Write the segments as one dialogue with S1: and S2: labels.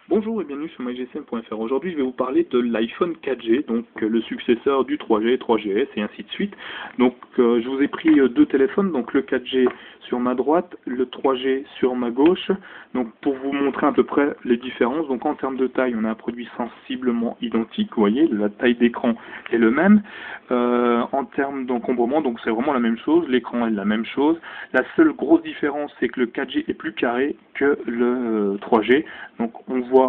S1: Bonjour et bienvenue sur mygsm.fr. Aujourd'hui, je vais vous parler de l'iPhone 4G, donc le successeur du 3G, 3GS et ainsi de suite. Donc, je vous ai pris deux téléphones, donc le 4G sur ma droite, le 3G sur ma gauche. Donc, pour vous montrer à peu près les différences. Donc, en termes de taille, on a un produit sensiblement identique. Vous voyez, la taille d'écran est le même. En termes d'encombrement, donc c'est vraiment la même chose. L'écran est la même chose. La seule grosse différence, c'est que le 4G est plus carré que le 3G. Donc, on voit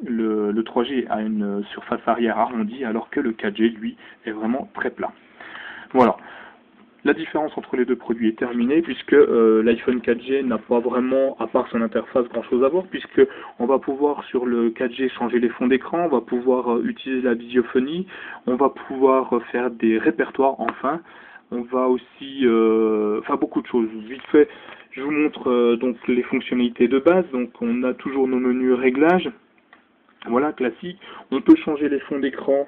S1: le 3G a une surface arrière arrondie alors que le 4G, lui, est vraiment très plat. Voilà. La différence entre les deux produits est terminée puisque l'iPhone 4G n'a pas vraiment, à part son interface, grand chose à voir, puisque on va pouvoir sur le 4G changer les fonds d'écran, on va pouvoir utiliser la visiophonie, on va pouvoir faire des répertoires enfin, on va aussi faire beaucoup de choses. Vite fait, je vous montre donc les fonctionnalités de base. Donc on a toujours nos menus réglages, voilà, classique. On peut changer les fonds d'écran.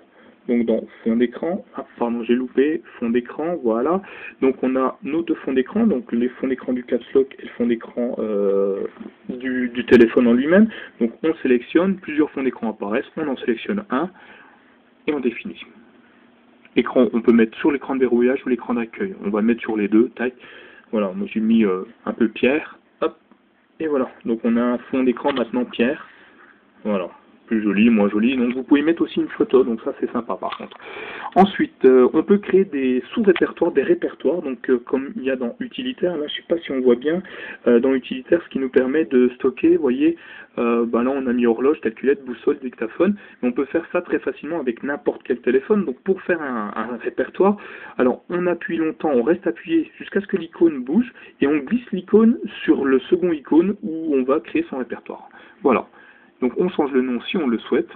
S1: Donc dans fond d'écran, ah, pardon, j'ai loupé, fond d'écran, voilà. Donc on a nos deux fonds d'écran, donc les fonds d'écran du caps lock et le fond d'écran du téléphone en lui-même. Donc on sélectionne, plusieurs fonds d'écran apparaissent, on en sélectionne un et on définit. Écran, on peut mettre sur l'écran de verrouillage ou l'écran d'accueil. On va le mettre sur les deux, tac. Voilà, moi j'ai mis un peu pierre, hop, et voilà. Donc on a un fond d'écran maintenant pierre, voilà. Plus joli, moins joli. Donc vous pouvez mettre aussi une photo, donc ça c'est sympa par contre. Ensuite, on peut créer des sous-répertoires, des répertoires, donc comme il y a dans utilitaire, là je sais pas si on voit bien, dans utilitaire, ce qui nous permet de stocker, vous voyez, là on a mis horloge, calculette, boussole, dictaphone, mais on peut faire ça très facilement avec n'importe quel téléphone. Donc pour faire un répertoire, alors on appuie longtemps, on reste appuyé jusqu'à ce que l'icône bouge, et on glisse l'icône sur le second icône où on va créer son répertoire. Voilà. Donc on change le nom si on le souhaite.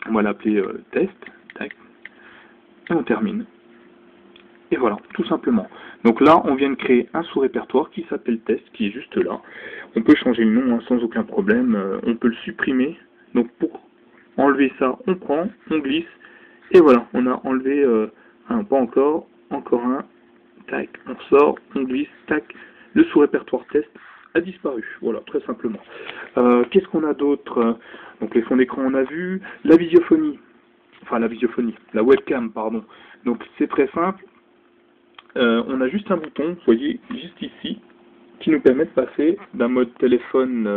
S1: On va l'appeler test. Tac. Et on termine. Et voilà, tout simplement. Donc là, on vient de créer un sous-répertoire qui s'appelle test, qui est juste là. On peut changer le nom sans aucun problème. On peut le supprimer. Donc pour enlever ça, on prend, on glisse. Et voilà, on a enlevé un, pas encore un. Tac, on sort, on glisse, tac. Le sous-répertoire test a disparu. Voilà, très simplement. Qu'est-ce qu'on a d'autre? Donc les fonds d'écran on a vu, la visiophonie, la webcam, pardon. Donc c'est très simple. On a juste un bouton, vous voyez, juste ici, qui nous permet de passer d'un mode téléphone,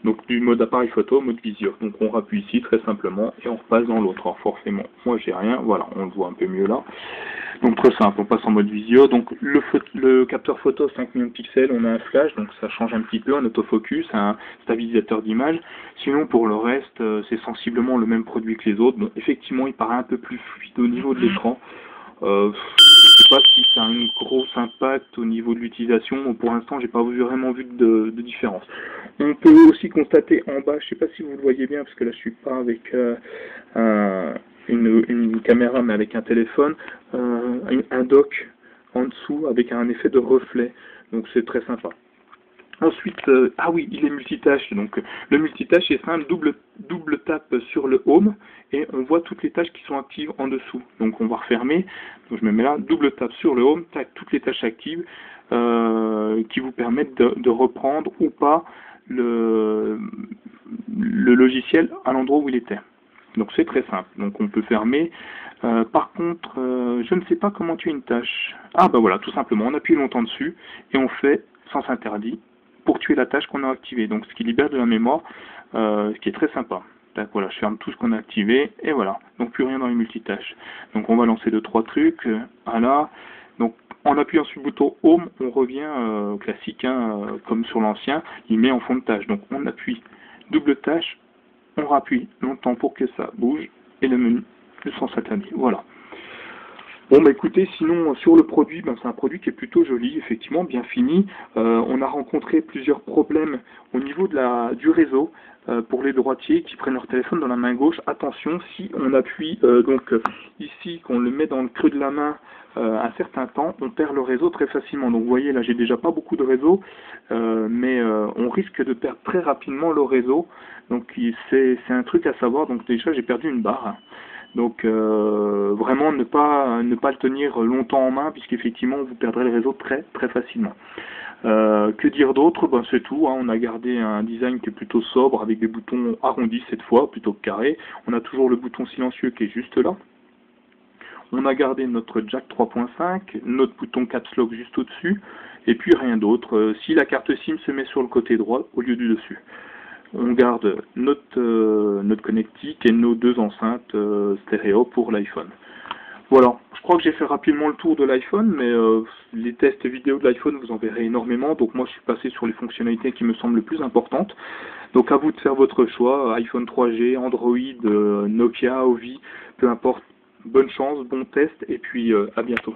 S1: donc du mode appareil photo au mode visio. Donc on rappuie ici très simplement et on repasse dans l'autre. Alors forcément, moi j'ai rien, voilà, on le voit un peu mieux là. Donc très simple, on passe en mode visio. Donc le capteur photo 5 millions de pixels, on a un flash, donc ça change un petit peu, un autofocus, un stabilisateur d'image. Sinon pour le reste, c'est sensiblement le même produit que les autres. Bon, effectivement, il paraît un peu plus fluide au niveau de l'écran. Je sais pas si ça a un gros impact au niveau de l'utilisation. Pour l'instant, j'ai pas vraiment vu de différence. On peut aussi constater en bas, je sais pas si vous le voyez bien, parce que là je suis pas avec une caméra, mais avec un téléphone, un dock en dessous avec un effet de reflet. Donc c'est très sympa. Ensuite, ah oui, il est multitâche. Donc le multitâche est simple, double tape sur le home et on voit toutes les tâches qui sont actives en dessous. Donc on va refermer. Donc je me mets là, double tape sur le home, tac, toutes les tâches actives qui vous permettent de reprendre ou pas le logiciel à l'endroit où il était. Donc c'est très simple. Donc on peut fermer. Par contre, je ne sais pas comment tuer une tâche. Ah bah voilà, tout simplement, on appuie longtemps dessus et on fait sens interdit pour tuer la tâche qu'on a activée. Donc ce qui libère de la mémoire, ce qui est très sympa. Donc, voilà, je ferme tout ce qu'on a activé et voilà. Donc plus rien dans les multitâches. Donc on va lancer 2-3 trucs. Voilà. Donc en appuyant sur le bouton Home, on revient classique, hein, comme sur l'ancien, il met en fond de tâche. Donc on appuie double tâche, on rappuie longtemps pour que ça bouge et le menu, le sens interdit. Voilà. Bon bah écoutez, sinon sur le produit, c'est un produit qui est plutôt joli, effectivement, bien fini. On a rencontré plusieurs problèmes au niveau du réseau pour les droitiers qui prennent leur téléphone dans la main gauche. Attention, si on appuie ici, qu'on le met dans le creux de la main un certain temps, on perd le réseau très facilement. Donc vous voyez là, j'ai déjà pas beaucoup de réseau, mais on risque de perdre très rapidement le réseau. Donc c'est un truc à savoir. Donc déjà j'ai perdu une barre. Donc vraiment ne pas le tenir longtemps en main puisqu'effectivement vous perdrez le réseau très très facilement. Que dire d'autre? Ben, c'est tout, hein. On a gardé un design qui est plutôt sobre, avec des boutons arrondis cette fois, plutôt que carrés. On a toujours le bouton silencieux qui est juste là. On a gardé notre jack 3.5, notre bouton caps lock juste au-dessus, et puis rien d'autre. Si la carte SIM se met sur le côté droit au lieu du dessus. On garde notre connectique et nos deux enceintes stéréo pour l'iPhone. Voilà, je crois que j'ai fait rapidement le tour de l'iPhone, mais les tests vidéo de l'iPhone, vous en verrez énormément. Donc moi, je suis passé sur les fonctionnalités qui me semblent les plus importantes. Donc à vous de faire votre choix, iPhone 3G, Android, Nokia, Ovi, peu importe. Bonne chance, bon test, et puis à bientôt.